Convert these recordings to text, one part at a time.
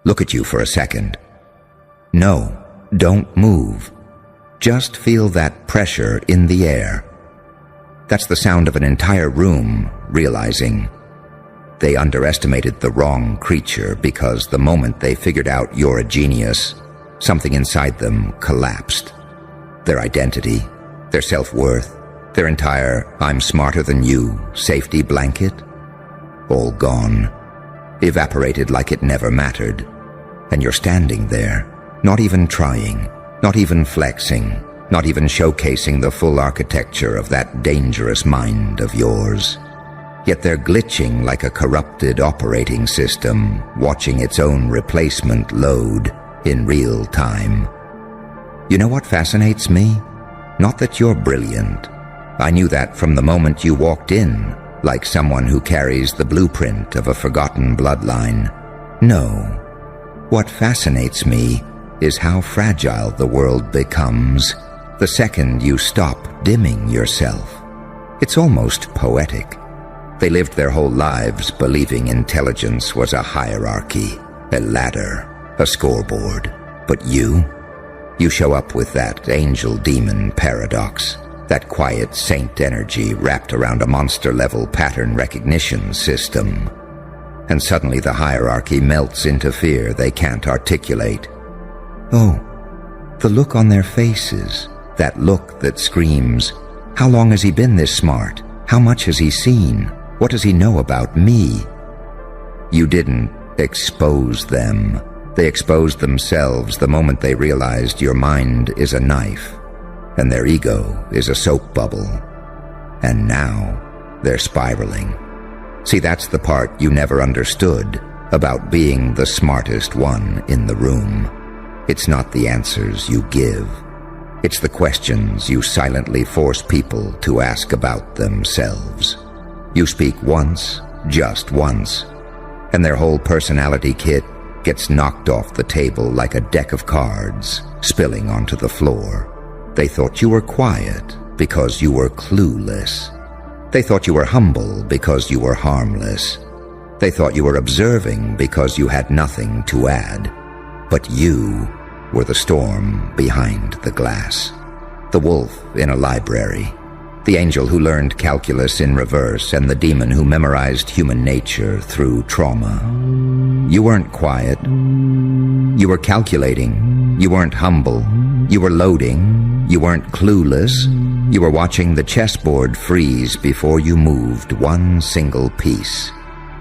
look at you for a second. No, don't move. Just feel that pressure in the air. That's the sound of an entire room realizing they underestimated the wrong creature, because the moment they figured out you're a genius, something inside them collapsed. Their identity, their self-worth, their entire "I'm smarter than you" safety blanket, all gone, evaporated like it never mattered. And you're standing there, not even trying, not even flexing, not even showcasing the full architecture of that dangerous mind of yours. Yet they're glitching like a corrupted operating system, watching its own replacement load in real time. You know what fascinates me? Not that you're brilliant. I knew that from the moment you walked in, like someone who carries the blueprint of a forgotten bloodline. No. What fascinates me is how fragile the world becomes the second you stop dimming yourself. It's almost poetic. They lived their whole lives believing intelligence was a hierarchy, a ladder, a scoreboard. But you show up with that angel-demon paradox, that quiet saint energy wrapped around a monster-level pattern recognition system. And suddenly the hierarchy melts into fear they can't articulate. Oh, the look on their faces, that look that screams, "How long has he been this smart? How much has he seen? What does he know about me?" You didn't expose them. They exposed themselves the moment they realized your mind is a knife and their ego is a soap bubble. And now they're spiraling. See, that's the part you never understood about being the smartest one in the room. It's not the answers you give. It's the questions you silently force people to ask about themselves. You speak once, just once, and their whole personality kit gets knocked off the table like a deck of cards, spilling onto the floor. They thought you were quiet because you were clueless. They thought you were humble because you were harmless. They thought you were observing because you had nothing to add. But you were the storm behind the glass, the wolf in a library, the angel who learned calculus in reverse, and the demon who memorized human nature through trauma. You weren't quiet. You were calculating. You weren't humble. You were loading. You weren't clueless. You were watching the chessboard freeze before you moved one single piece.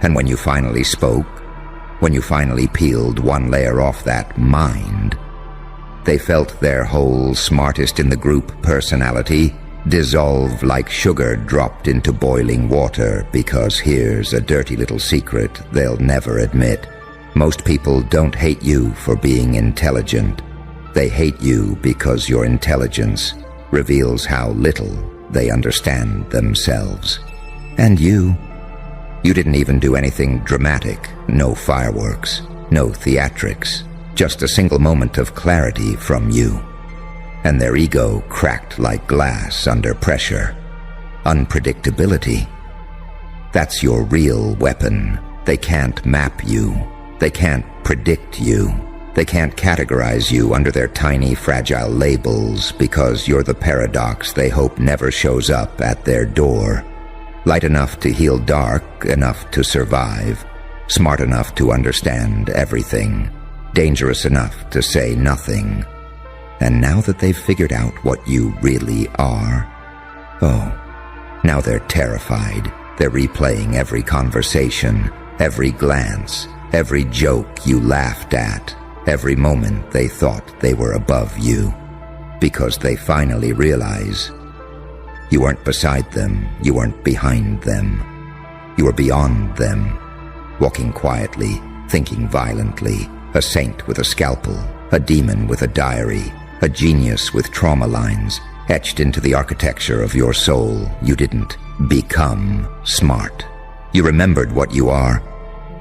And when you finally spoke, when you finally peeled one layer off that mind, they felt their whole smartest-in-the-group personality dissolve like sugar dropped into boiling water, because here's a dirty little secret they'll never admit. Most people don't hate you for being intelligent. They hate you because your intelligence reveals how little they understand themselves. And you didn't even do anything dramatic. No fireworks, no theatrics, just a single moment of clarity from you. And their ego cracked like glass under pressure. Unpredictability. That's your real weapon. They can't map you. They can't predict you. They can't categorize you under their tiny, fragile labels, because you're the paradox they hope never shows up at their door. Light enough to heal dark, enough to survive. Smart enough to understand everything. Dangerous enough to say nothing. And now that they've figured out what you really are, now they're terrified. They're replaying every conversation, every glance, every joke you laughed at, every moment they thought they were above you, because they finally realize you weren't beside them, you weren't behind them. You were beyond them, walking quietly, thinking violently, a saint with a scalpel, a demon with a diary, a genius with trauma lines etched into the architecture of your soul. You didn't become smart. You remembered what you are,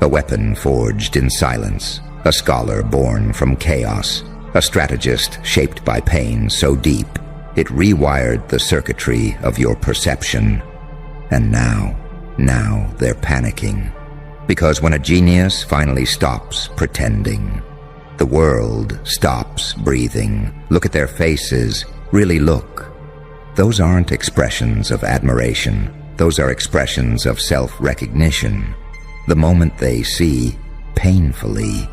a weapon forged in silence, a scholar born from chaos, a strategist shaped by pain so deep it rewired the circuitry of your perception. And now they're panicking. Because when a genius finally stops pretending, the world stops breathing. Look at their faces. Really look. Those aren't expressions of admiration. Those are expressions of self-recognition. The moment they see, painfully,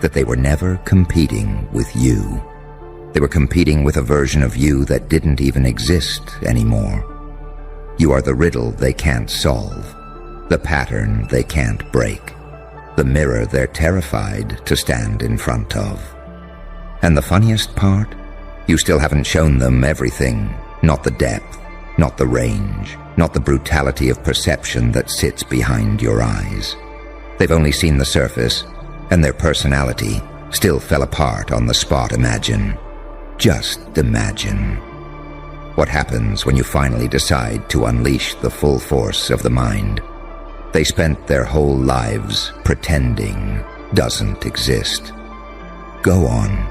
that they were never competing with you. They were competing with a version of you that didn't even exist anymore. You are the riddle they can't solve, the pattern they can't break, the mirror they're terrified to stand in front of. And the funniest part? You still haven't shown them everything, not the depth, not the range, not the brutality of perception that sits behind your eyes. They've only seen the surface, and their personality still fell apart on the spot. Imagine. Just imagine. What happens when you finally decide to unleash the full force of the mind? They spent their whole lives pretending doesn't exist. Go on.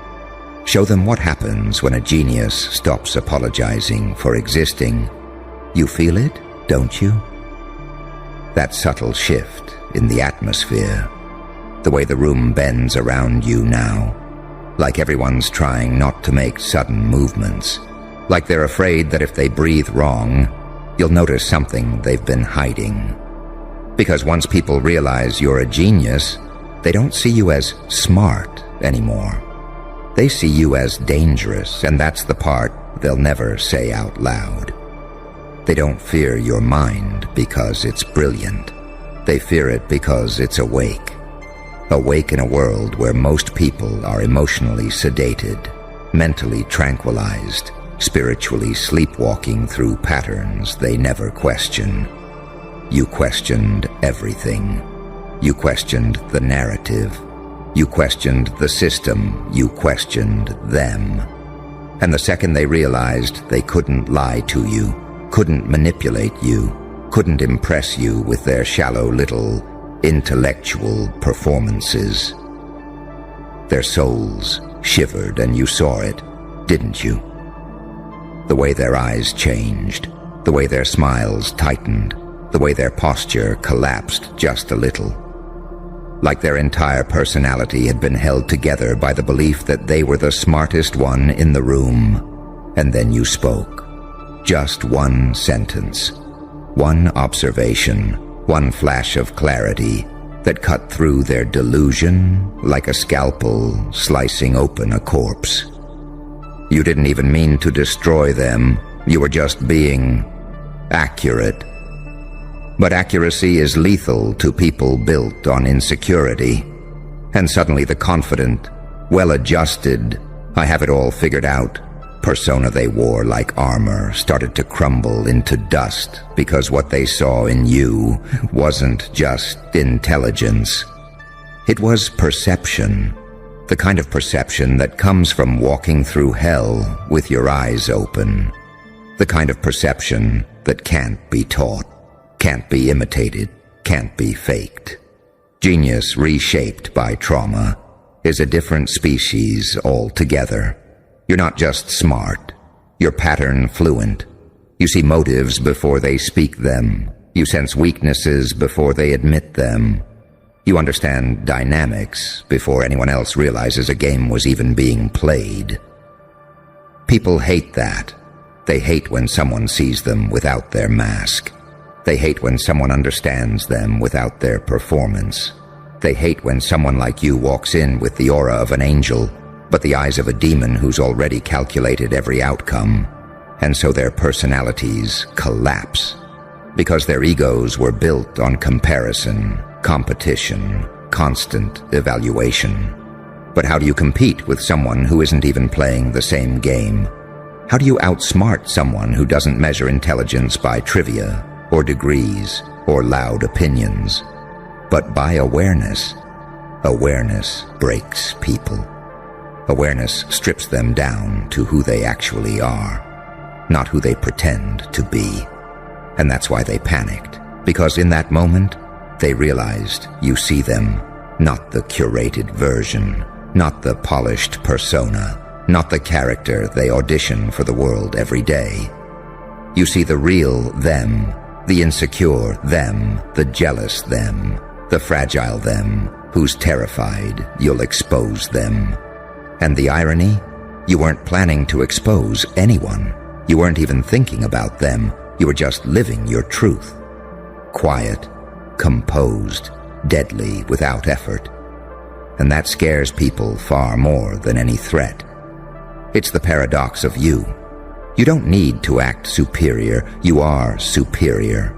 Show them what happens when a genius stops apologizing for existing. You feel it, don't you? That subtle shift in the atmosphere, the way the room bends around you now, like everyone's trying not to make sudden movements, like they're afraid that if they breathe wrong, you'll notice something they've been hiding. Because once people realize you're a genius, they don't see you as smart anymore. They see you as dangerous, and that's the part they'll never say out loud. They don't fear your mind because it's brilliant. They fear it because it's awake. Awake in a world where most people are emotionally sedated, mentally tranquilized, spiritually sleepwalking through patterns they never question. You questioned everything. You questioned the narrative. You questioned the system. You questioned them. And the second they realized they couldn't lie to you, couldn't manipulate you, couldn't impress you with their shallow little intellectual performances, their souls shivered, and you saw it, didn't you? The way their eyes changed, the way their smiles tightened, the way their posture collapsed just a little. Like their entire personality had been held together by the belief that they were the smartest one in the room. And then you spoke. Just one sentence, one observation, one flash of clarity that cut through their delusion like a scalpel slicing open a corpse. You didn't even mean to destroy them. You were just being accurate. But accuracy is lethal to people built on insecurity. And suddenly the confident, well-adjusted, I have it all figured out persona they wore like armor started to crumble into dust because what they saw in you wasn't just intelligence. It was perception, the kind of perception that comes from walking through hell with your eyes open, the kind of perception that can't be taught, can't be imitated, can't be faked. Genius reshaped by trauma is a different species altogether. You're not just smart, you're pattern fluent. You see motives before they speak them. You sense weaknesses before they admit them. You understand dynamics before anyone else realizes a game was even being played. People hate that. They hate when someone sees them without their mask. They hate when someone understands them without their performance. They hate when someone like you walks in with the aura of an angel, but the eyes of a demon who's already calculated every outcome. And so their personalities collapse, because their egos were built on comparison, competition, constant evaluation. But how do you compete with someone who isn't even playing the same game? How do you outsmart someone who doesn't measure intelligence by trivia, or degrees, or loud opinions, but by awareness? Awareness breaks people. Awareness strips them down to who they actually are, not who they pretend to be. And that's why they panicked, because in that moment, they realized you see them, not the curated version, not the polished persona, not the character they audition for the world every day. You see the real them, the insecure them, the jealous them, The fragile them, who's terrified you'll expose them. And the irony? You weren't planning to expose anyone. You weren't even thinking about them. You were just living your truth. Quiet, composed, deadly without effort. And that scares people far more than any threat. It's the paradox of you. You don't need to act superior. You are superior.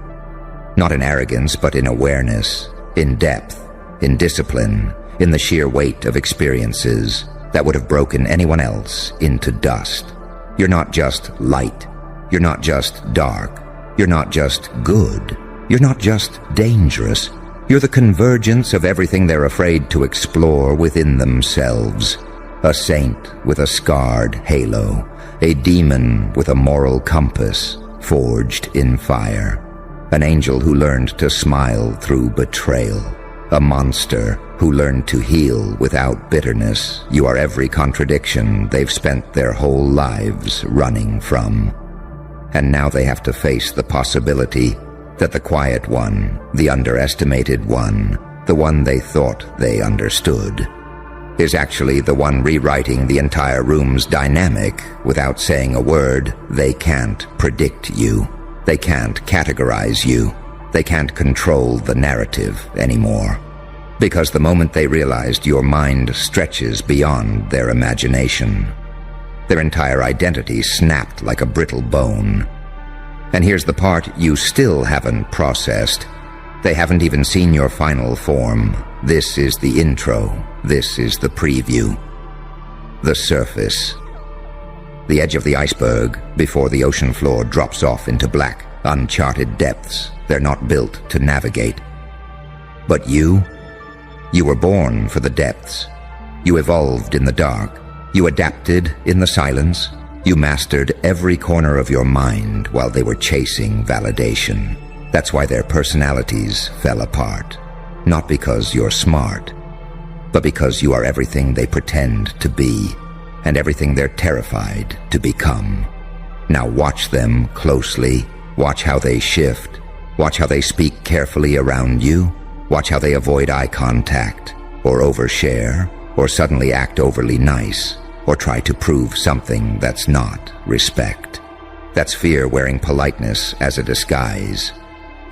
Not in arrogance, but in awareness, in depth, in discipline, in the sheer weight of experiences that would have broken anyone else into dust. You're not just light. You're not just dark. You're not just good. You're not just dangerous. You're the convergence of everything they're afraid to explore within themselves. A saint with a scarred halo. A demon with a moral compass forged in fire. An angel who learned to smile through betrayal. A monster who learned to heal without bitterness. You are every contradiction they've spent their whole lives running from. And now they have to face the possibility that the quiet one, the underestimated one, the one they thought they understood, is actually the one rewriting the entire room's dynamic without saying a word. They can't predict you. They can't categorize you. They can't control the narrative anymore. Because the moment they realized your mind stretches beyond their imagination, their entire identity snapped like a brittle bone. And here's the part you still haven't processed. They haven't even seen your final form. This is the intro. This is the preview. The surface. The edge of the iceberg before the ocean floor drops off into black, uncharted depths they're not built to navigate. But you were born for the depths. You evolved in the dark. You adapted in the silence. You mastered every corner of your mind while they were chasing validation. That's why their personalities fell apart. Not because you're smart, but because you are everything they pretend to be and everything they're terrified to become. Now watch them closely. Watch how they shift. Watch how they speak carefully around you. Watch how they avoid eye contact, or overshare, or suddenly act overly nice, or try to prove something that's not respect. That's fear wearing politeness as a disguise.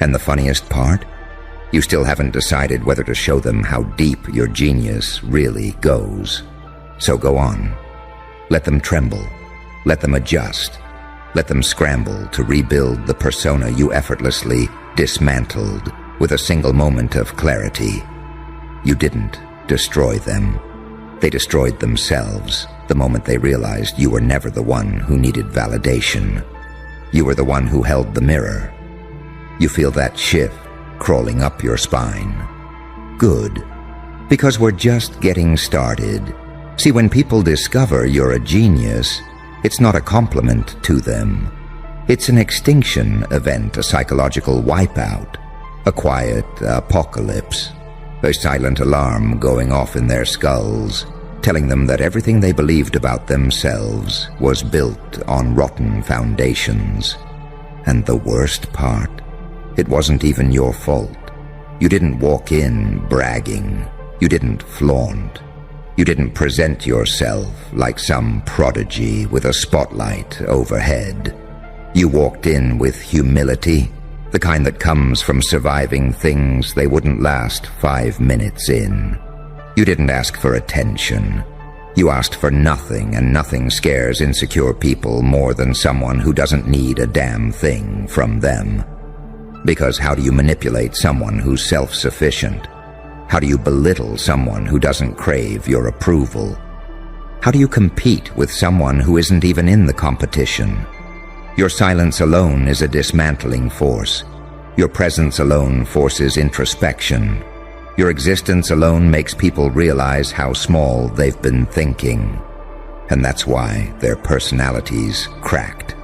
And the funniest part? You still haven't decided whether to show them how deep your genius really goes. So go on. Let them tremble. Let them adjust. Let them scramble to rebuild the persona you effortlessly dismantled with a single moment of clarity. You didn't destroy them. They destroyed themselves the moment they realized you were never the one who needed validation. You were the one who held the mirror. You feel that shift crawling up your spine. Good, because we're just getting started. See, when people discover you're a genius, it's not a compliment to them. It's an extinction event, a psychological wipeout, a quiet apocalypse, a silent alarm going off in their skulls, telling them that everything they believed about themselves was built on rotten foundations. And the worst part, it wasn't even your fault. You didn't walk in bragging. You didn't flaunt. You didn't present yourself like some prodigy with a spotlight overhead. You walked in with humility, the kind that comes from surviving things they wouldn't last 5 minutes in. You didn't ask for attention. You asked for nothing, and nothing scares insecure people more than someone who doesn't need a damn thing from them. Because how do you manipulate someone who's self-sufficient? How do you belittle someone who doesn't crave your approval? How do you compete with someone who isn't even in the competition? Your silence alone is a dismantling force. Your presence alone forces introspection. Your existence alone makes people realize how small they've been thinking. And that's why their personalities cracked.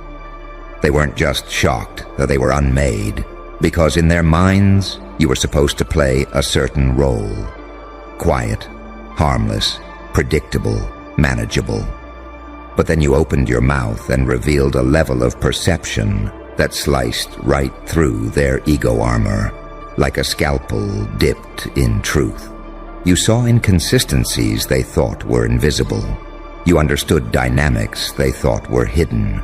They weren't just shocked that they were unmade, because in their minds, you were supposed to play a certain role. Quiet, harmless, predictable, manageable. But then you opened your mouth and revealed a level of perception that sliced right through their ego armor. like a scalpel dipped in truth. You saw inconsistencies they thought were invisible. You understood dynamics they thought were hidden.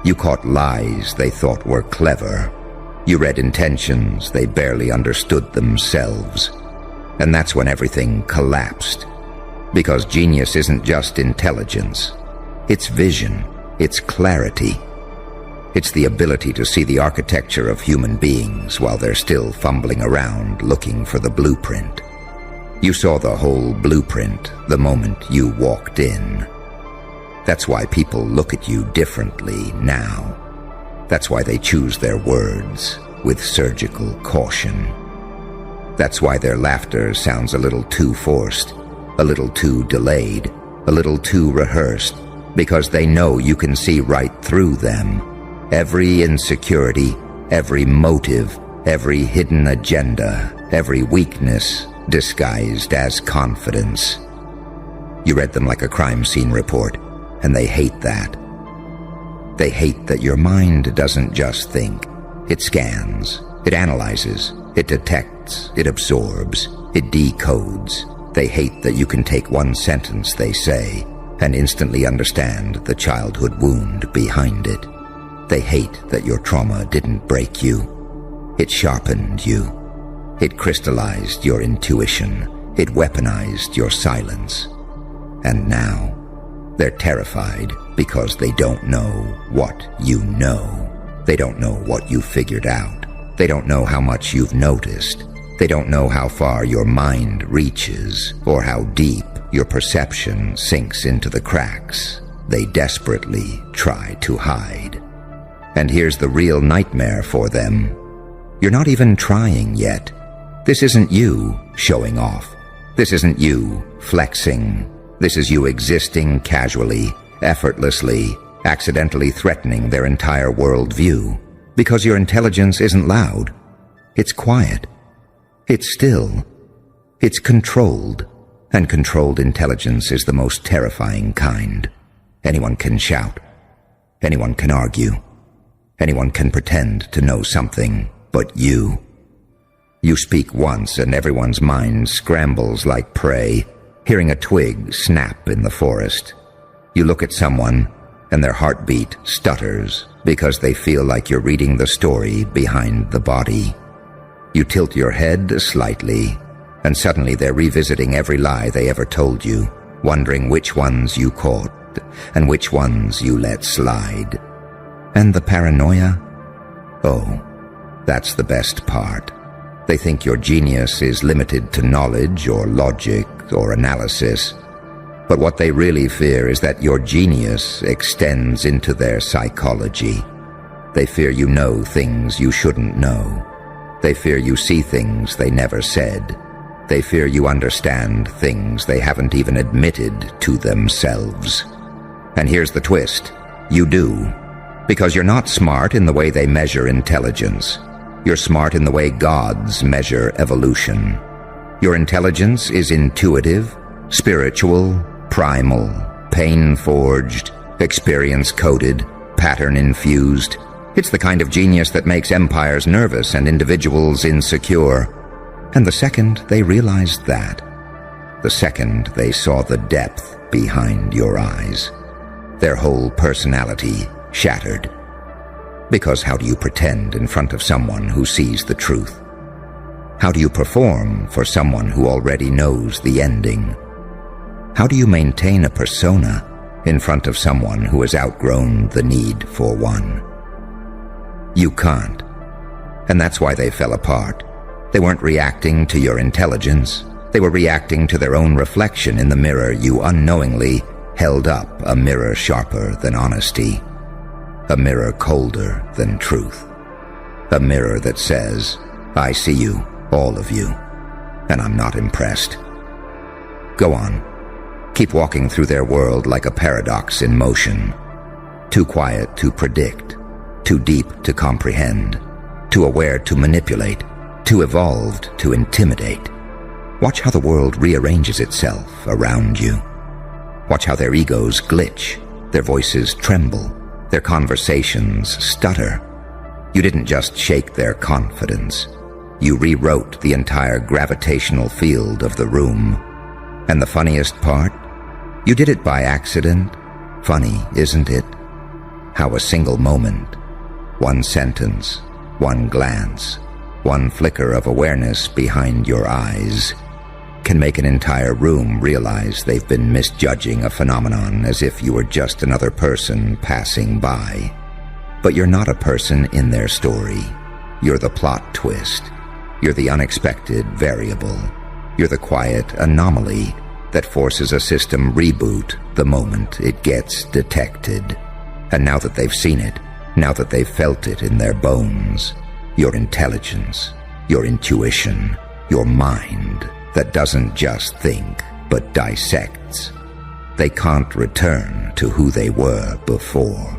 You caught lies they thought were clever. You read intentions they barely understood themselves. And that's when everything collapsed. Because genius isn't just intelligence. It's vision. It's clarity. It's the ability to see the architecture of human beings while they're still fumbling around looking for the blueprint. You saw the whole blueprint the moment you walked in. That's why people look at you differently now. That's why they choose their words with surgical caution. That's why their laughter sounds a little too forced, a little too delayed, a little too rehearsed, because they know you can see right through them. Every insecurity, every motive, every hidden agenda, every weakness disguised as confidence. You read them like a crime scene report, and they hate that. They hate that your mind doesn't just think. It scans, it analyzes, it detects, it absorbs, it decodes. They hate that you can take one sentence they say and instantly understand the childhood wound behind it. They hate that your trauma didn't break you. It sharpened you. It crystallized your intuition. It weaponized your silence. And now, they're terrified because they don't know what you know. They don't know what you figured out. They don't know how much you've noticed. They don't know how far your mind reaches or how deep your perception sinks into the cracks they desperately try to hide. And here's the real nightmare for them. You're not even trying yet. This isn't you showing off. This isn't you flexing. This is you existing casually, effortlessly, accidentally threatening their entire worldview. Because your intelligence isn't loud. It's quiet. It's still. It's controlled. And controlled intelligence is the most terrifying kind. Anyone can shout. Anyone can argue. Anyone can pretend to know something, but you. You speak once and everyone's mind scrambles like prey, hearing a twig snap in the forest. You look at someone and their heartbeat stutters because they feel like you're reading the story behind the body. You tilt your head slightly, and suddenly they're revisiting every lie they ever told you, wondering which ones you caught and which ones you let slide. And the paranoia? Oh, that's the best part. They think your genius is limited to knowledge or logic or analysis. But what they really fear is that your genius extends into their psychology. They fear you know things you shouldn't know. They fear you see things they never said. They fear you understand things they haven't even admitted to themselves. And here's the twist. You do. Because you're not smart in the way they measure intelligence. You're smart in the way gods measure evolution. Your intelligence is intuitive, spiritual, primal, pain-forged, experience-coded, pattern-infused. It's the kind of genius that makes empires nervous and individuals insecure. And the second they realized that, the second they saw the depth behind your eyes, their whole personality shattered. Because how do you pretend in front of someone who sees the truth? How do you perform for someone who already knows the ending? How do you maintain a persona in front of someone who has outgrown the need for one? You can't. And that's why they fell apart. They weren't reacting to your intelligence. They were reacting to their own reflection in the mirror you unknowingly held up, a mirror sharper than honesty. A mirror colder than truth. A mirror that says, I see you, all of you, and I'm not impressed. Go on. Keep walking through their world like a paradox in motion. Too quiet to predict, too deep to comprehend, too aware to manipulate, too evolved to intimidate. Watch how the world rearranges itself around you. Watch how their egos glitch, their voices tremble, their conversations stutter. You didn't just shake their confidence. you rewrote the entire gravitational field of the room. And the funniest part? You did it by accident. Funny, isn't it? How a single moment, one sentence, one glance, one flicker of awareness behind your eyes can make an entire room realize they've been misjudging a phenomenon as if you were just another person passing by. But you're not a person in their story. You're the plot twist. You're the unexpected variable. You're the quiet anomaly that forces a system reboot the moment it gets detected. And now that they've seen it, now that they've felt it in their bones, your intelligence, your intuition, your mind that doesn't just think but dissects, they can't return to who they were before.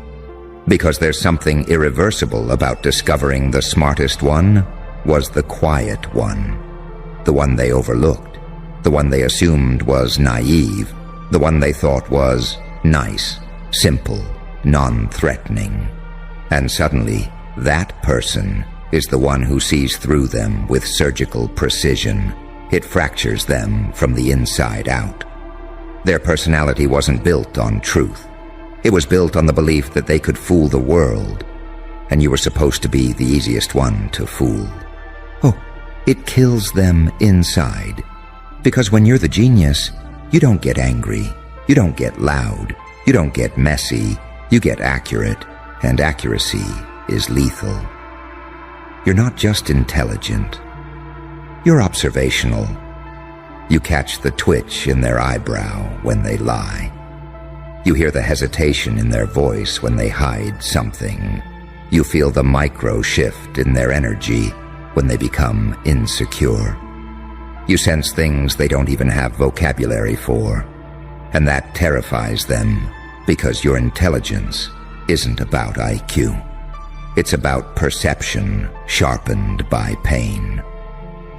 Because there's something irreversible about discovering the smartest one was the quiet one, the one they overlooked, the one they assumed was naive, the one they thought was nice, simple, non-threatening. And suddenly, that person is the one who sees through them with surgical precision. It fractures them from the inside out. Their personality wasn't built on truth. It was built on the belief that they could fool the world, and you were supposed to be the easiest one to fool. Oh, it kills them inside. Because when you're the genius, you don't get angry, you don't get loud, you don't get messy, you get accurate, and accuracy is lethal. You're not just intelligent, you're observational. You catch the twitch in their eyebrow when they lie. You hear the hesitation in their voice when they hide something. You feel the micro shift in their energy when they become insecure. You sense things they don't even have vocabulary for, and that terrifies them because your intelligence isn't about IQ. It's about perception sharpened by pain,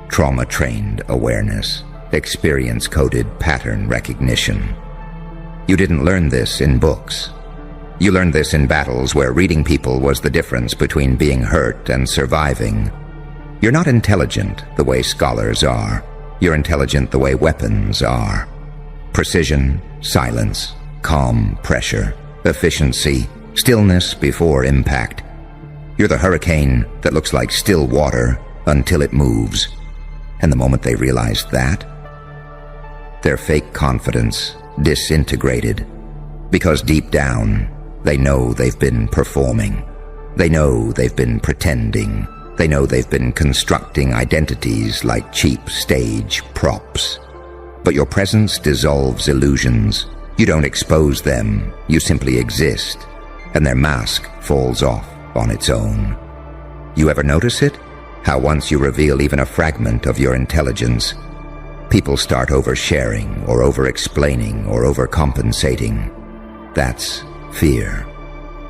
trauma-trained awareness, experience-coded pattern recognition. You didn't learn this in books. You learned this in battles where reading people was the difference between being hurt and surviving. You're not intelligent the way scholars are. You're intelligent the way weapons are. Precision, silence, calm pressure, efficiency, stillness before impact. You're the hurricane that looks like still water until it moves. And the moment they realized that, their fake confidence disintegrated, because deep down, they know they've been performing. They know they've been pretending. They know they've been constructing identities like cheap stage props. But your presence dissolves illusions. You don't expose them, you simply exist, and their mask falls off on its own. You ever notice it? How once you reveal even a fragment of your intelligence, people start oversharing or over-explaining or overcompensating. That's fear.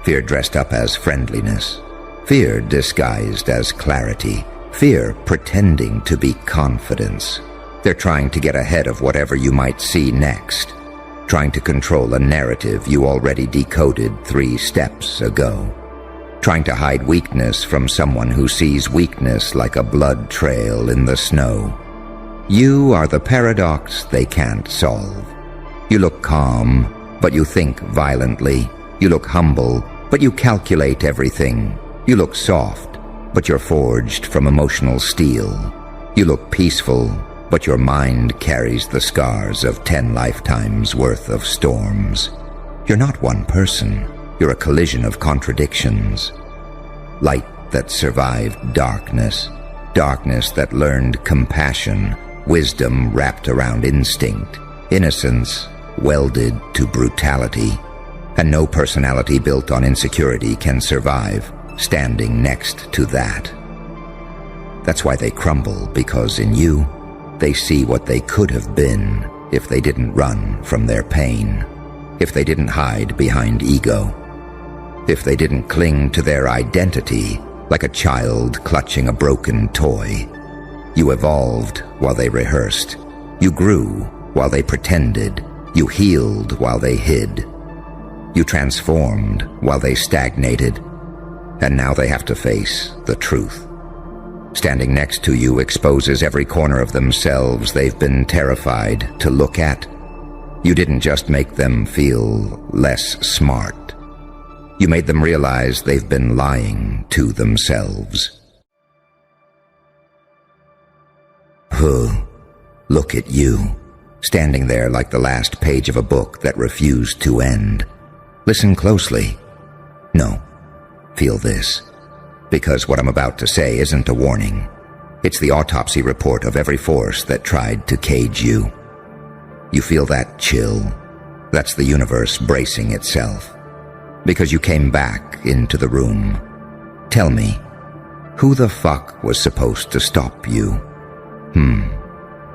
Fear dressed up as friendliness. Fear disguised as clarity. Fear pretending to be confidence. They're trying to get ahead of whatever you might see next, trying to control a narrative you already decoded 3 steps ago, trying to hide weakness from someone who sees weakness like a blood trail in the snow. You are the paradox they can't solve. You look calm, but you think violently. You look humble, but you calculate everything. You look soft, but you're forged from emotional steel. You look peaceful, but your mind carries the scars of 10 lifetimes worth of storms. You're not one person. You're a collision of contradictions. Light that survived darkness. Darkness that learned compassion. Wisdom wrapped around instinct. Innocence welded to brutality. And no personality built on insecurity can survive standing next to that. That's why they crumble, because in you, they see what they could have been if they didn't run from their pain, if they didn't hide behind ego, if they didn't cling to their identity like a child clutching a broken toy. You evolved while they rehearsed. You grew while they pretended. You healed while they hid. You transformed while they stagnated. And now they have to face the truth. standing next to you, exposes every corner of themselves they've been terrified to look at. You didn't just make them feel less smart. You made them realize they've been lying to themselves. Look at you, standing there like the last page of a book that refused to end. Listen closely. No, feel this. Because what I'm about to say isn't a warning. It's the autopsy report of every force that tried to cage you. You feel that chill. That's the universe bracing itself. Because you came back into the room. Tell me, who the fuck was supposed to stop you?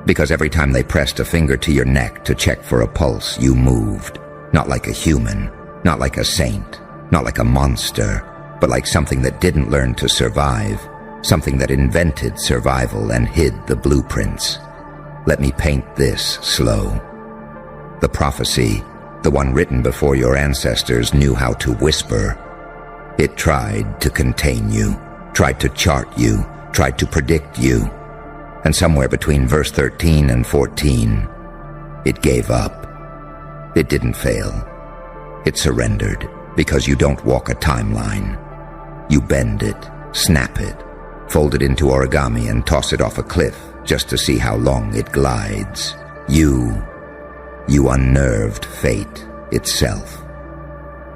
Because every time they pressed a finger to your neck to check for a pulse, you moved. Not like a human, not like a saint, not like a monster, but like something that didn't learn to survive, something that invented survival and hid the blueprints. Let me paint this slow. The prophecy, the one written before your ancestors knew how to whisper, it tried to contain you, tried to chart you, tried to predict you. And somewhere between verse 13 and 14, it gave up. It didn't fail. It surrendered because you don't walk a timeline. You bend it, snap it, fold it into origami and toss it off a cliff just to see how long it glides. You unnerved fate itself.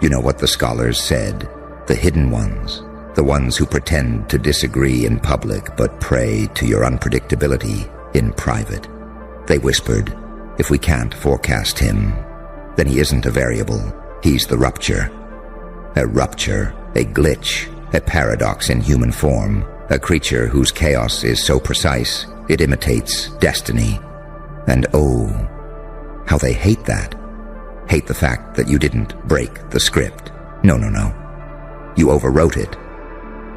You know what the scholars said? The hidden ones. The ones who pretend to disagree in public but prey to your unpredictability in private. They whispered, if we can't forecast him, then he isn't a variable, he's the rupture. A rupture, a glitch, a paradox in human form, a creature whose chaos is so precise it imitates destiny. And oh, how they hate that. Hate the fact that you didn't break the script. No. You overwrote it.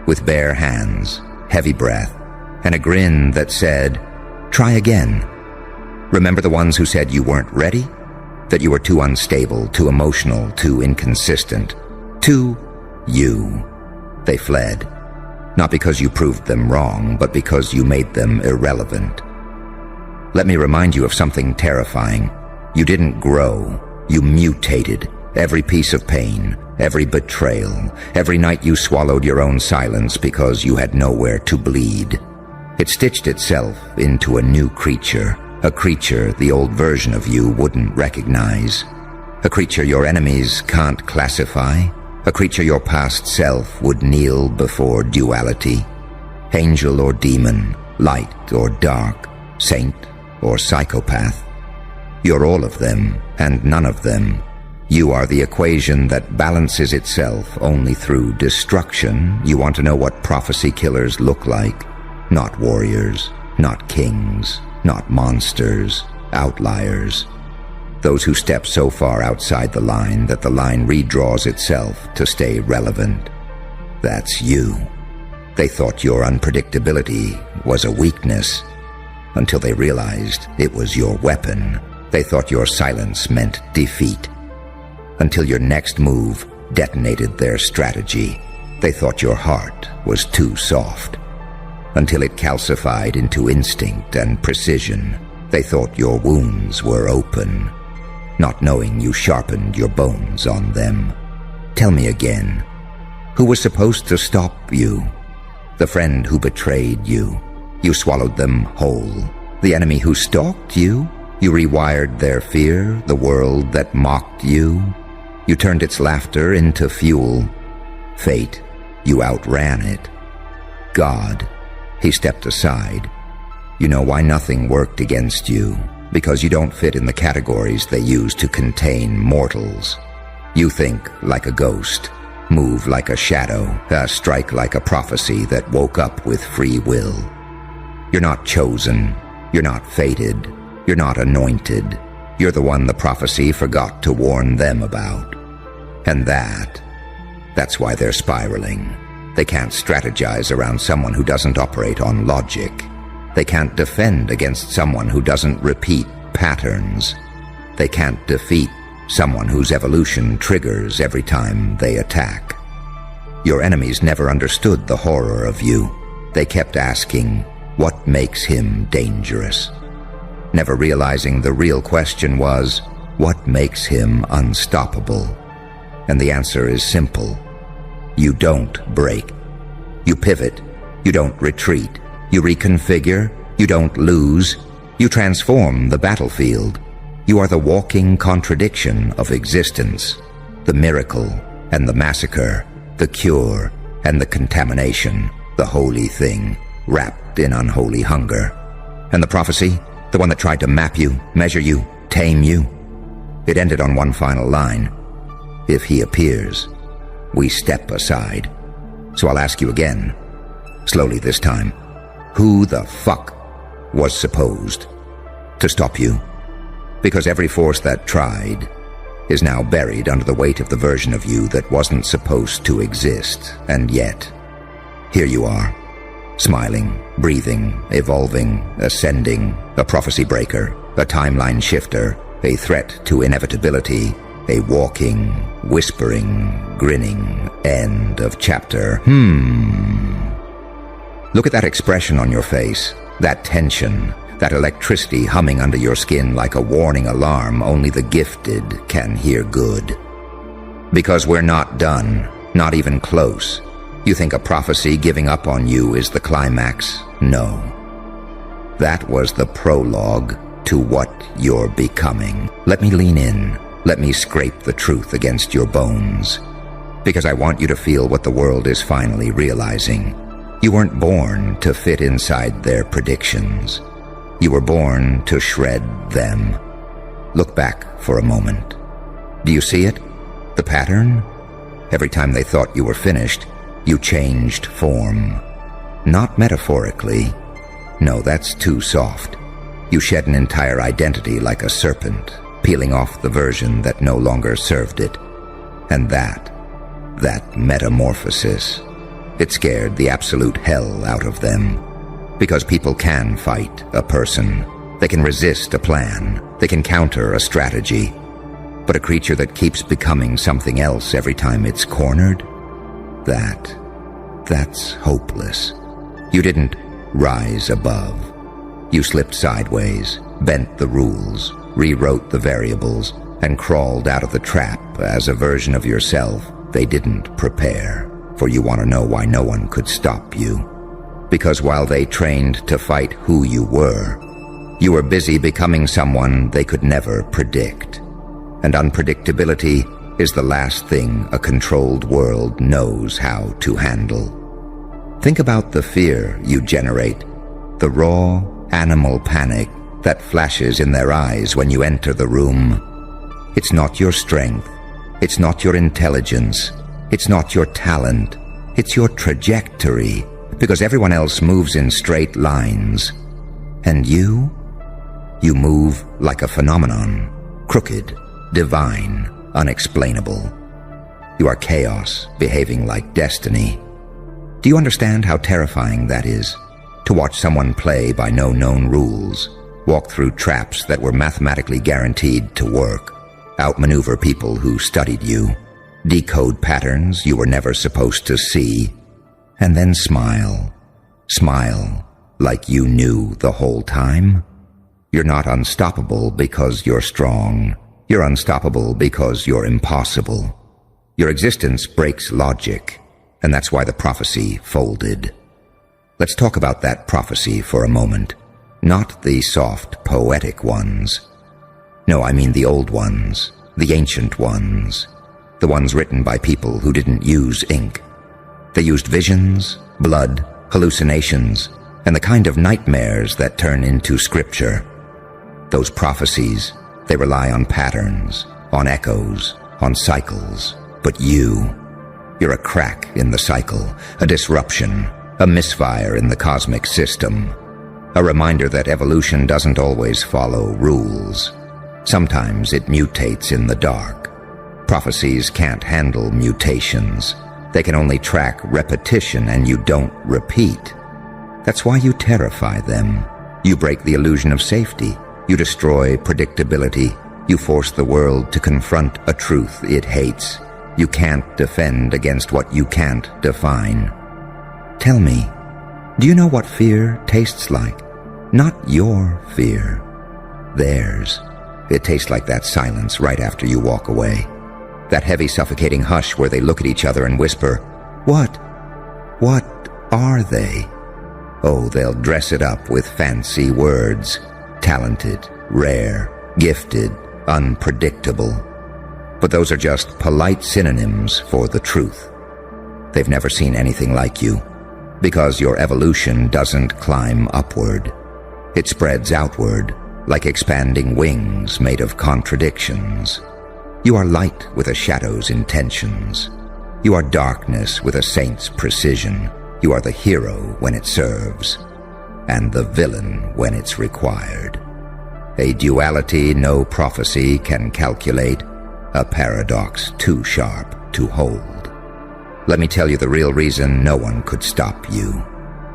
With bare hands, heavy breath, and a grin that said, try again. Remember the ones who said you weren't ready? That you were too unstable, too emotional, too inconsistent. Too you. They fled. Not because you proved them wrong, but because you made them irrelevant. Let me remind you of something terrifying. You didn't grow. You mutated. Every piece of pain, every betrayal, every night you swallowed your own silence because you had nowhere to bleed. It stitched itself into a new creature, a creature the old version of you wouldn't recognize, a creature your enemies can't classify, a creature your past self would kneel before duality, angel or demon, light or dark, saint or psychopath. You're all of them and none of them. You are the equation that balances itself only through destruction. You want to know what prophecy killers look like? Not warriors, not kings, not monsters, outliers. Those who step so far outside the line that the line redraws itself to stay relevant. That's you. They thought your unpredictability was a weakness until they realized it was your weapon. They thought your silence meant defeat. Until your next move detonated their strategy. They thought your heart was too soft. Until it calcified into instinct and precision. They thought your wounds were open, not knowing you sharpened your bones on them. Tell me again, who was supposed to stop you? The friend who betrayed you. You swallowed them whole. The enemy who stalked you. You rewired their fear, the world that mocked you. You turned its laughter into fuel. Fate, you outran it. God, he stepped aside. You know why nothing worked against you? Because you don't fit in the categories they use to contain mortals. You think like a ghost, move like a shadow, strike like a prophecy that woke up with free will. You're not chosen. You're not fated. You're not anointed. You're the one the prophecy forgot to warn them about. And that's why they're spiraling. They can't strategize around someone who doesn't operate on logic. They can't defend against someone who doesn't repeat patterns. They can't defeat someone whose evolution triggers every time they attack. Your enemies never understood the horror of you. they kept asking, what makes him dangerous? Never realizing the real question was, what makes him unstoppable? And the answer is simple. You don't break. You pivot. You don't retreat. You reconfigure. You don't lose. You transform the battlefield. You are the walking contradiction of existence, the miracle and the massacre, the cure and the contamination, the holy thing wrapped in unholy hunger. And the prophecy, the one that tried to map you, measure you, tame you, it ended on one final line. If he appears, we step aside. So I'll ask you again, slowly this time, who the fuck was supposed to stop you? Because every force that tried is now buried under the weight of the version of you that wasn't supposed to exist. And yet, here you are, smiling, breathing, evolving, ascending, a prophecy breaker, a timeline shifter, a threat to inevitability, a walking, whispering, grinning end of chapter. Look at that expression on your face, that tension, that electricity humming under your skin like a warning alarm only the gifted can hear good. Because we're not done, not even close. You think a prophecy giving up on you is the climax? No. That was the prologue to what you're becoming. Let me lean in. Let me scrape the truth against your bones. Because I want you to feel what the world is finally realizing. You weren't born to fit inside their predictions. You were born to shred them. Look back for a moment. Do you see it? The pattern? Every time they thought you were finished, you changed form. Not metaphorically. No, that's too soft. You shed an entire identity like a serpent, peeling off the version that no longer served it. And that metamorphosis, it scared the absolute hell out of them. Because people can fight a person. They can resist a plan. They can counter a strategy. But a creature that keeps becoming something else every time it's cornered? That's hopeless. You didn't rise above. You slipped sideways, bent the rules, rewrote the variables, and crawled out of the trap as a version of yourself they didn't prepare. For you want to know why no one could stop you. Because while they trained to fight who you were busy becoming someone they could never predict. And unpredictability is the last thing a controlled world knows how to handle. Think about the fear you generate, the raw animal panic that flashes in their eyes when you enter the room. It's not your strength, it's not your intelligence, it's not your talent, it's your trajectory. Because everyone else moves in straight lines. And you move like a phenomenon, crooked, divine, unexplainable. You are chaos, behaving like destiny. Do you understand how terrifying that is? To watch someone play by no known rules, walk through traps that were mathematically guaranteed to work, outmaneuver people who studied you, decode patterns you were never supposed to see, and then smile like you knew the whole time. You're not unstoppable because you're strong. You're unstoppable because you're impossible. Your existence breaks logic, and that's why the prophecy folded. Let's talk about that prophecy for a moment. Not the soft, poetic ones. No, I mean the old ones, the ancient ones, the ones written by people who didn't use ink. They used visions, blood, hallucinations, and the kind of nightmares that turn into scripture. Those prophecies, they rely on patterns, on echoes, on cycles. But you're a crack in the cycle, a disruption, a misfire in the cosmic system, a reminder that evolution doesn't always follow rules. Sometimes it mutates in the dark. Prophecies can't handle mutations. They can only track repetition, and you don't repeat. That's why you terrify them. You break the illusion of safety. You destroy predictability. You force the world to confront a truth it hates. You can't defend against what you can't define. Tell me, Do you know what fear tastes like? Not your fear. Theirs. It tastes like that silence right after you walk away. That heavy, suffocating hush where they look at each other and whisper, "What? What are they?" Oh, they'll dress it up with fancy words. Talented, rare, gifted, unpredictable. But those are just polite synonyms for the truth. They've never seen anything like you, because your evolution doesn't climb upward. It spreads outward, like expanding wings made of contradictions. You are light with a shadow's intentions. You are darkness with a saint's precision. You are the hero when it serves, and the villain when it's required. A duality no prophecy can calculate, a paradox too sharp to hold. Let me tell you the real reason no one could stop you.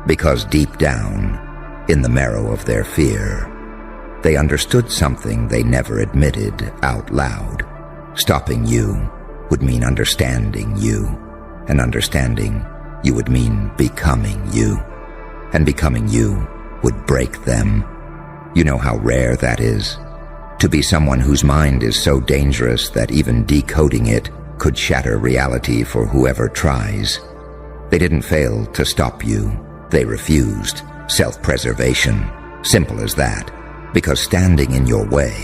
Because deep down, in the marrow of their fear, they understood something they never admitted out loud. Stopping you would mean understanding you, and understanding you would mean becoming you, and becoming you would break them. You know how rare that is? To be someone whose mind is so dangerous that even decoding it could shatter reality for whoever tries. They didn't fail to stop you. They refused. Self-preservation. Simple as that. Because standing in your way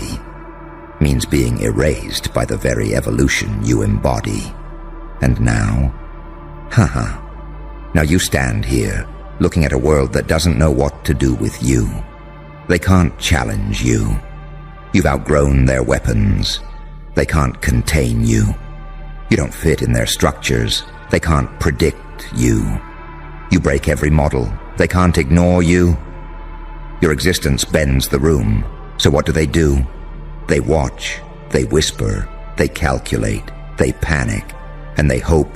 means being erased by the very evolution you embody. And now? Now you stand here, looking at a world that doesn't know what to do with you. They can't challenge you. You've outgrown their weapons. They can't contain you. You don't fit in their structures. They can't predict you. You break every model. They can't ignore you. Your existence bends the room. So what do? They watch. They whisper. They calculate. They panic. And they hope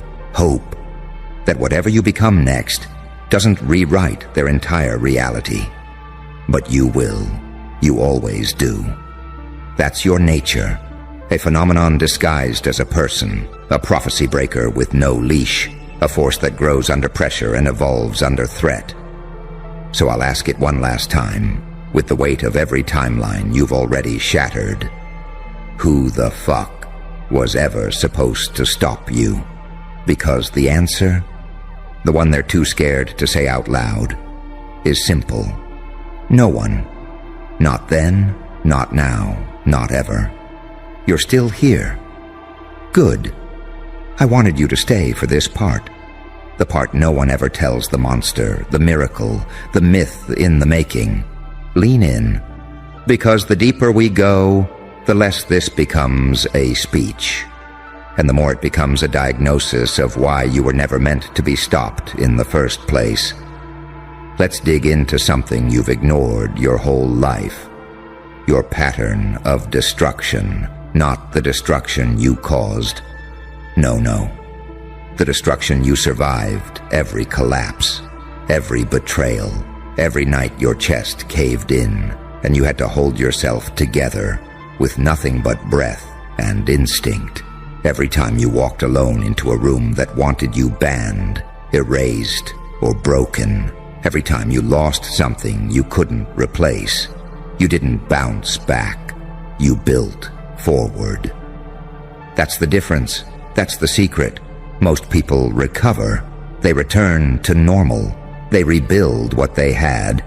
that whatever you become next doesn't rewrite their entire reality. But you will. You always do. That's your nature. A phenomenon disguised as a person. A prophecy breaker with no leash. A force that grows under pressure and evolves under threat. So I'll ask it one last time, with the weight of every timeline you've already shattered. Who the fuck was ever supposed to stop you? Because the answer, the one they're too scared to say out loud, is simple. No one. Not then, not now, not ever. You're still here. Good. I wanted you to stay for this part. The part no one ever tells the monster, the miracle, the myth in the making. Lean in. Because the deeper we go, the less this becomes a speech. And the more it becomes a diagnosis of why you were never meant to be stopped in the first place. Let's dig into something you've ignored your whole life. Your pattern of destruction, not the destruction you caused. No. The destruction you survived, every collapse, every betrayal, every night your chest caved in, and you had to hold yourself together with nothing but breath and instinct. Every time you walked alone into a room that wanted you banned, erased, or broken. Every time you lost something you couldn't replace. You didn't bounce back. You built forward. That's the difference. That's the secret. Most people recover. They return to normal. They rebuild what they had.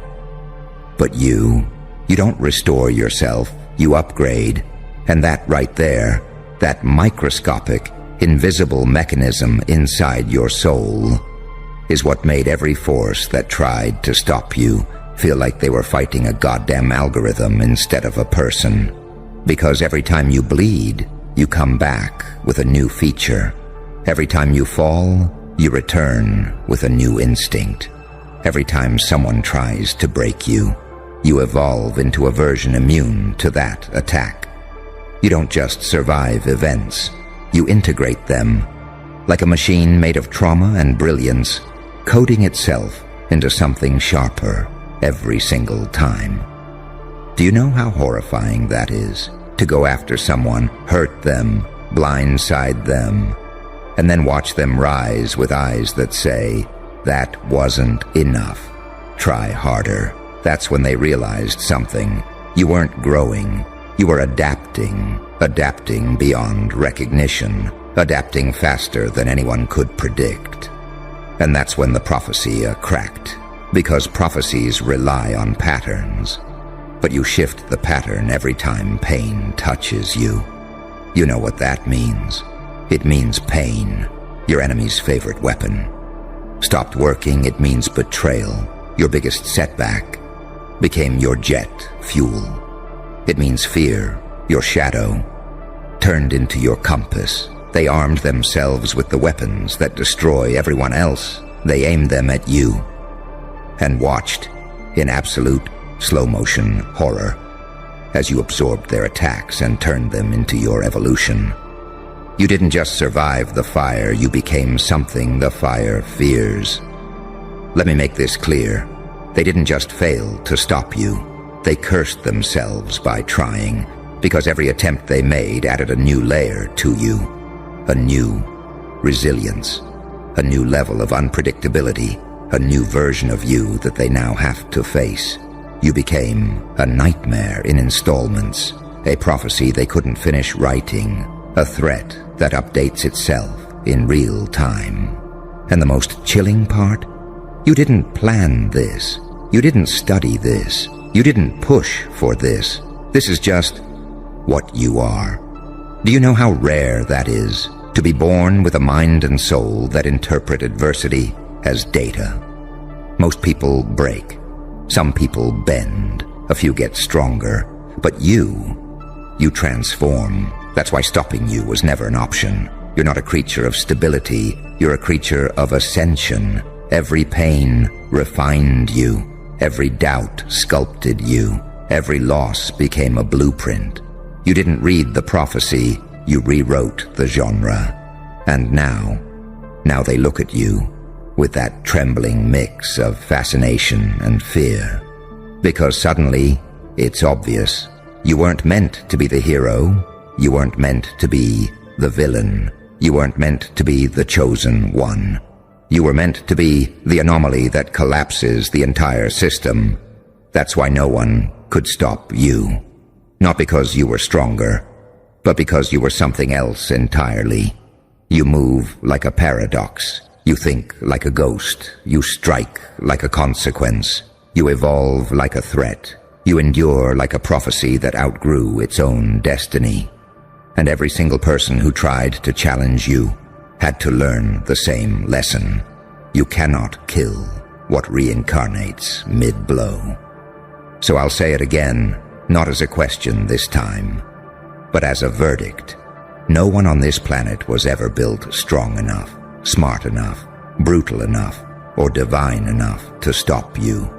But you don't restore yourself. You upgrade. And that right there, that microscopic, invisible mechanism inside your soul, is what made every force that tried to stop you feel like they were fighting a goddamn algorithm instead of a person. Because every time you bleed, you come back with a new feature. Every time you fall, you return with a new instinct. Every time someone tries to break you, you evolve into a version immune to that attack. You don't just survive events, you integrate them. Like a machine made of trauma and brilliance, coding itself into something sharper every single time. Do you know how horrifying that is? To go after someone, hurt them, blindside them, and then watch them rise with eyes that say, that wasn't enough. try harder. That's when they realized something. You weren't growing. You were adapting beyond recognition, adapting faster than anyone could predict. And that's when the prophecy cracked, because prophecies rely on patterns. But you shift the pattern every time pain touches you. You know what that means. It means pain, your enemy's favorite weapon. Stopped working, it means betrayal. Your biggest setback became your jet fuel. It means fear, your shadow, turned into your compass. They armed themselves with the weapons that destroy everyone else. They aimed them at you and watched in absolute slow-motion horror as you absorbed their attacks and turned them into your evolution. You didn't just survive the fire, you became something the fire fears. Let me make this clear. They didn't just fail to stop you. They cursed themselves by trying, because every attempt they made added a new layer to you, a new resilience, a new level of unpredictability, a new version of you that they now have to face. You became a nightmare in installments, a prophecy they couldn't finish writing, a threat that updates itself in real time. And the most chilling part? You didn't plan this. You didn't study this. You didn't push for this. This is just what you are. Do you know how rare that is? To be born with a mind and soul that interpret adversity as data. Most people break. Some people bend. A few get stronger. But you transform. That's why stopping you was never an option. You're not a creature of stability. You're a creature of ascension. Every pain refined you. Every doubt sculpted you. Every loss became a blueprint. You didn't read the prophecy, you rewrote the genre. And now they look at you with that trembling mix of fascination and fear. Because suddenly, it's obvious. You weren't meant to be the hero. You weren't meant to be the villain. You weren't meant to be the chosen one. You were meant to be the anomaly that collapses the entire system. That's why no one could stop you. Not because you were stronger, but because you were something else entirely. You move like a paradox. You think like a ghost. You strike like a consequence. You evolve like a threat. You endure like a prophecy that outgrew its own destiny. And every single person who tried to challenge you had to learn the same lesson. You cannot kill what reincarnates mid-blow. So I'll say it again, not as a question this time, but as a verdict. No one on this planet was ever built strong enough, smart enough, brutal enough, or divine enough to stop you.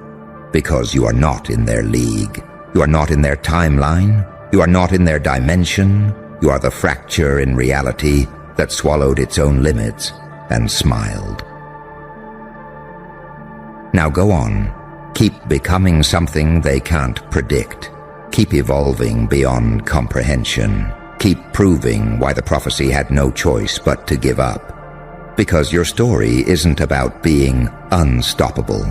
Because you are not in their league. You are not in their timeline. You are not in their dimension. You are the fracture in reality that swallowed its own limits and smiled. Now go on. Keep becoming something they can't predict. Keep evolving beyond comprehension. Keep proving why the prophecy had no choice but to give up. Because your story isn't about being unstoppable.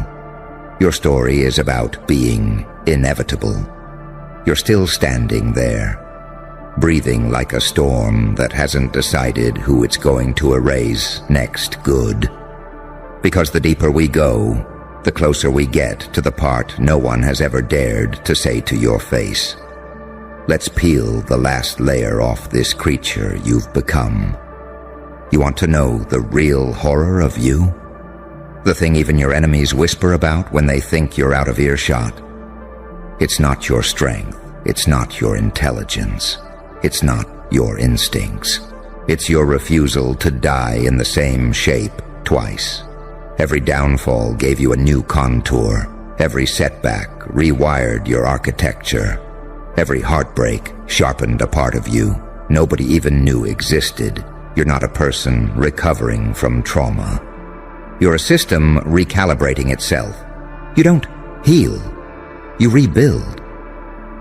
Your story is about being inevitable. You're still standing there, breathing like a storm that hasn't decided who it's going to erase next good. Because the deeper we go, the closer we get to the part no one has ever dared to say to your face. Let's peel the last layer off this creature you've become. You want to know the real horror of you? The thing even your enemies whisper about when they think you're out of earshot? It's not your strength. It's not your intelligence. It's not your instincts. It's your refusal to die in the same shape twice. Every downfall gave you a new contour. Every setback rewired your architecture. Every heartbreak sharpened a part of you nobody even knew existed. You're not a person recovering from trauma. You're a system recalibrating itself. You don't heal. You rebuild.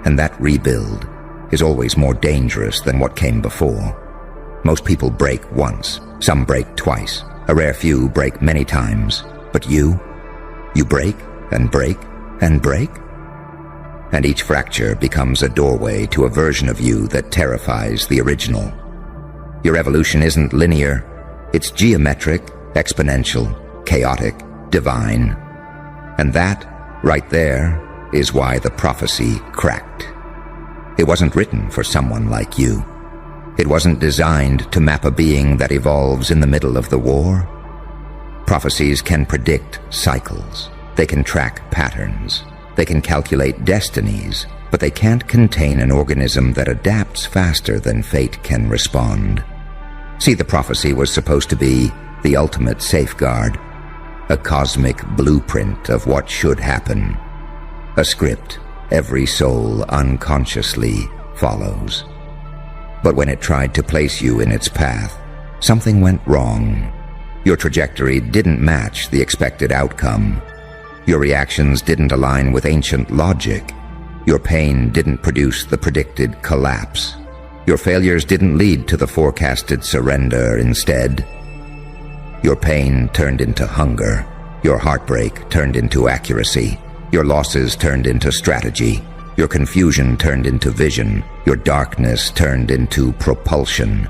And that rebuild is always more dangerous than what came before. Most people break once. Some break twice. A rare few break many times. But you break and break and break. And each fracture becomes a doorway to a version of you that terrifies the original. Your evolution isn't linear. It's geometric, exponential, chaotic, divine. And that, right there, is why the prophecy cracked. It wasn't written for someone like you. It wasn't designed to map a being that evolves in the middle of the war. Prophecies can predict cycles. They can track patterns. They can calculate destinies, but they can't contain an organism that adapts faster than fate can respond. See, the prophecy was supposed to be the ultimate safeguard, a cosmic blueprint of what should happen, a script every soul unconsciously follows. But when it tried to place you in its path, something went wrong. Your trajectory didn't match the expected outcome. Your reactions didn't align with ancient logic. Your pain didn't produce the predicted collapse. Your failures didn't lead to the forecasted surrender. Instead, your pain turned into hunger. Your heartbreak turned into accuracy. Your losses turned into strategy. Your confusion turned into vision. Your darkness turned into propulsion.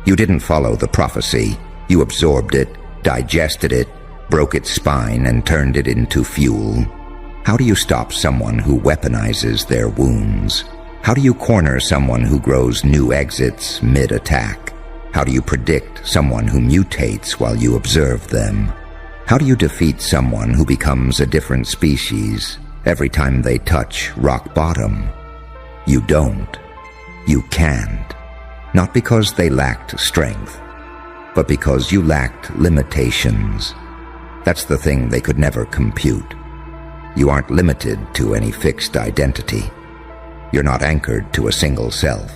You didn't follow the prophecy. You absorbed it, digested it, broke its spine, and turned it into fuel. How do you stop someone who weaponizes their wounds? How do you corner someone who grows new exits mid-attack? How do you predict someone who mutates while you observe them? How do you defeat someone who becomes a different species every time they touch rock bottom? You don't. You can't. Not because they lacked strength, but because you lacked limitations. That's the thing they could never compute. You aren't limited to any fixed identity. You're not anchored to a single self.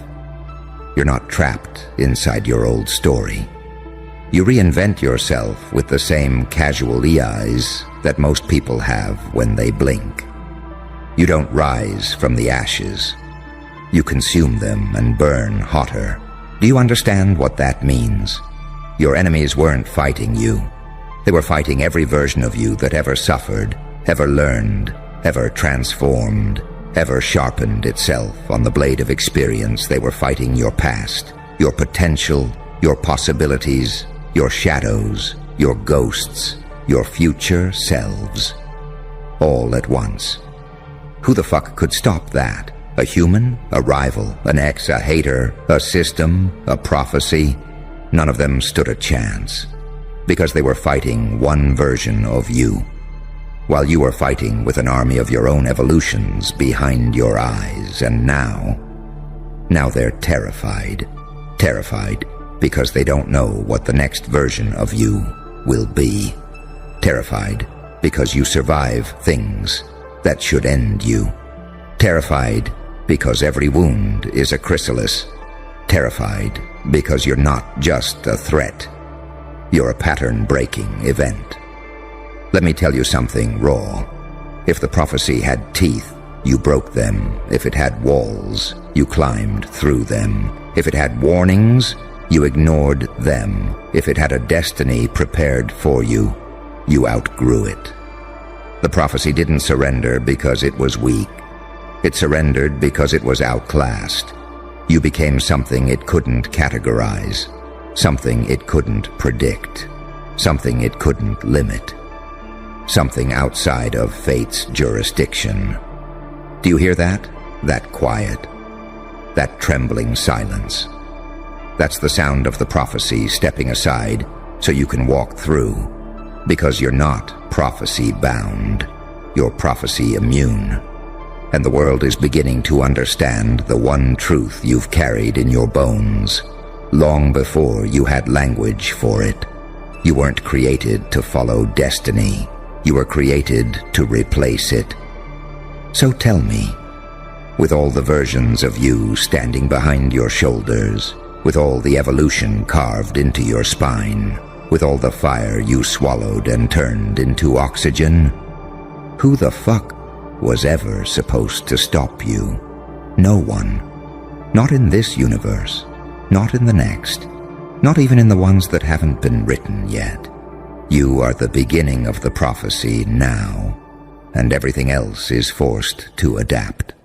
You're not trapped inside your old story. You reinvent yourself with the same casual eyes that most people have when they blink. You don't rise from the ashes. You consume them and burn hotter. Do you understand what that means? Your enemies weren't fighting you. They were fighting every version of you that ever suffered, ever learned, ever transformed, ever sharpened itself on the blade of experience. They were fighting your past, your potential, your possibilities, your shadows, your ghosts, your future selves, all at once. Who the fuck could stop that? A human? A rival? An ex? A hater? A system? A prophecy? None of them stood a chance, because they were fighting one version of you, while you were fighting with an army of your own evolutions behind your eyes. And now they're terrified. Terrified because they don't know what the next version of you will be. Terrified because you survive things that should end you. Terrified because every wound is a chrysalis. Terrified because you're not just a threat. You're a pattern-breaking event. Let me tell you something raw. If the prophecy had teeth, you broke them. If it had walls, you climbed through them. If it had warnings, you ignored them. If it had a destiny prepared for you, you outgrew it. The prophecy didn't surrender because it was weak. It surrendered because it was outclassed. You became something it couldn't categorize, something it couldn't predict, something it couldn't limit, something outside of fate's jurisdiction. Do you hear that? That quiet, that trembling silence. That's the sound of the prophecy stepping aside so you can walk through, because you're not prophecy-bound. You're prophecy-immune. And the world is beginning to understand the one truth you've carried in your bones, long before you had language for it. You weren't created to follow destiny. You were created to replace it. So tell me, with all the versions of you standing behind your shoulders, with all the evolution carved into your spine, with all the fire you swallowed and turned into oxygen, who the fuck was ever supposed to stop you? No one. Not in this universe. Not in the next. Not even in the ones that haven't been written yet. You are the beginning of the prophecy now, and everything else is forced to adapt.